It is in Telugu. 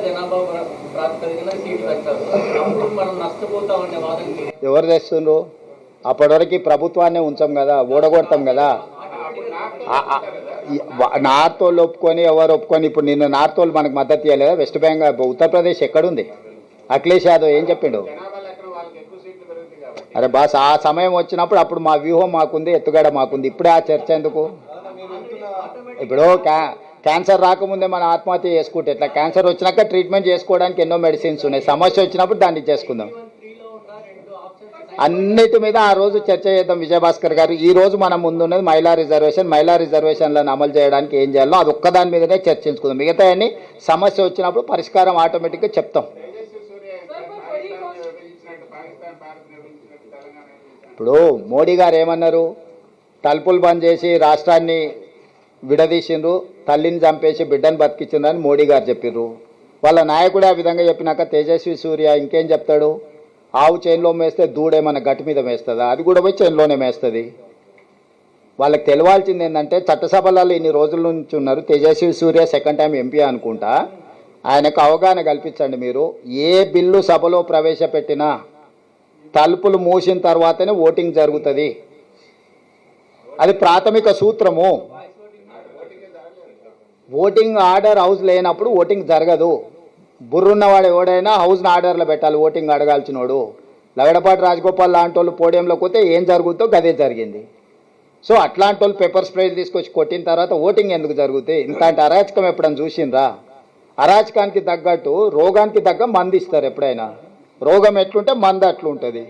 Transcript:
జనాభా ప్రాతిపదికన సీట్లు పెట్టారు. అప్పుడు మనం నష్టపోతామనే వాదన ఎవరు తెస్తుండ్రు? అప్పటివరకు ప్రభుత్వాన్ని ఉంచాం కదా, ఓడగొడతాం కదా. నార్త్ వాళ్ళు ఒప్పుకొని ఎవరు ఒప్పుకొని ఇప్పుడు నిన్న నార్త్ వాళ్ళు మనకు మద్దతు ఇవ్వలేదా? వెస్ట్ బెంగాల్ ఉత్తరప్రదేశ్ ఎక్కడుంది? అఖిలేష్ యాదవ్ ఏం చెప్పిండు? అరే బాస్, ఆ సమయం వచ్చినప్పుడు అప్పుడు మా వ్యూహం మాకుంది, ఎత్తుగడ మాకుంది. ఇప్పుడే ఆ చర్చ ఎందుకు? ఇప్పుడు క్యాన్సర్ రాకముందే మనం ఆత్మహత్య చేసుకుంటే ఎట్లా? క్యాన్సర్ వచ్చినాక ట్రీట్మెంట్ చేసుకోవడానికి ఎన్నో మెడిసిన్స్ ఉన్నాయి. సమస్య వచ్చినప్పుడు దాన్ని చేసుకుందాం. అన్నిటి మీద ఆ రోజు చర్చ చేద్దాం విజయభాస్కర్ గారు. ఈ రోజు మనం ముందున్నది మహిళా రిజర్వేషన్లను అమలు చేయడానికి ఏం చేయాలో అది ఒక్కదాని మీదనే చర్చించుకుందాం. మిగతా అన్ని సమస్య వచ్చినప్పుడు పరిష్కారం ఆటోమేటిక్గా చెప్తాం. ఇప్పుడు మోడీ గారు ఏమన్నారు? తలుపులు బంద్ చేసి రాష్ట్రాన్ని విడదీసిండ్రు, తల్లిని చంపేసి బిడ్డను బతికించిండ్రని మోడీ గారు చెప్పిర్రు. వాళ్ళ నాయకుడు ఆ విధంగా చెప్పినాక తేజస్వి సూర్య ఇంకేం చెప్తాడు? ఆవు చేనులో మేస్తే దూడేమన్నా గట్టి మీద మేస్తుందా? అది కూడా పోయి చేనులోనే మేస్తుంది. వాళ్ళకి తెలియాల్సింది ఏంటంటే చట్టసభలలో ఇన్ని రోజుల నుంచి ఉన్నారు. తేజస్వి సూర్య సెకండ్ టైం ఎంపీ అనుకుంటా. ఆయనకు అవగాహన కల్పించండి. మీరు ఏ బిల్లు సభలో ప్రవేశపెట్టినా తలుపులు మూసిన తర్వాతనే ఓటింగ్ జరుగుతుంది. అది ప్రాథమిక సూత్రము. ఓటింగ్ ఆర్డర్ హౌస్ లేనప్పుడు ఓటింగ్ జరగదు. బుర్రున్నవాడు ఎవడైనా హౌస్ని ఆర్డర్లో పెట్టాలి. ఓటింగ్ అడగాల్సినోడు లగడపాటి రాజగోపాల్ లాంటి వాళ్ళు పోడియంలోకి పోతే ఏం జరుగుతుందో గదే జరిగింది. సో అట్లాంటి వాళ్ళు పెప్పర్ స్ప్రేలు తీసుకొచ్చి కొట్టిన తర్వాత ఓటింగ్ ఎందుకు జరుగుతాయి? ఇంతటి అరాచకం ఎప్పుడైనా చూసిండ్రా? అరాచకానికి తగ్గట్టు రోగానికి తగ్గ మందు ఇస్తారు. ఎప్పుడైనా రోగం ఎట్లుంటే మందు అట్లుంటుంది.